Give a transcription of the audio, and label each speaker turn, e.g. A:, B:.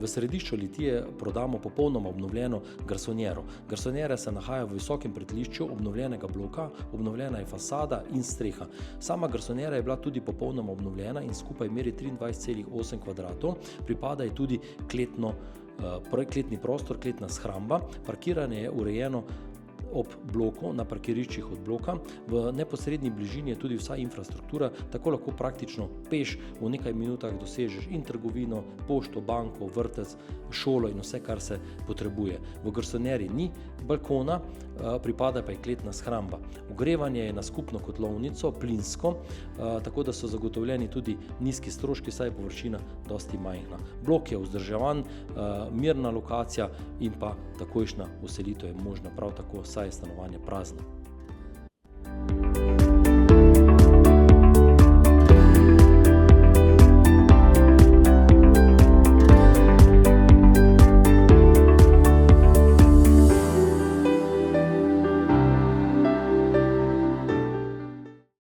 A: V središču Litije prodamo popolnoma obnovljeno garsonjero. Garsonjera se nahaja v visokem pretlišču obnovljenega bloka, obnovljena je fasada in streha. Sama garsonjera je bila tudi popolnoma obnovljena in skupaj meri 23,8 kvadratov, pripada je tudi kletni prostor, kletna shramba, parkiranje je urejeno ob bloku, na parkiriščih od bloka. V neposrednji bližini je tudi vsa infrastruktura, tako lahko praktično peš v nekaj minutah dosežeš in trgovino, pošto, banko, vrtec, šolo in vse, kar se potrebuje. V garsonjeri ni balkona, pripada pa je kletna shramba. Ogrevanje je na skupno kotlovnico, plinsko, tako da so zagotovljeni tudi nizki stroški, saj je površina dosti majhna. Blok je vzdrževan, mirna lokacija in pa takojšnja vselitev je možna prav tako, saj je stanovanje prazno.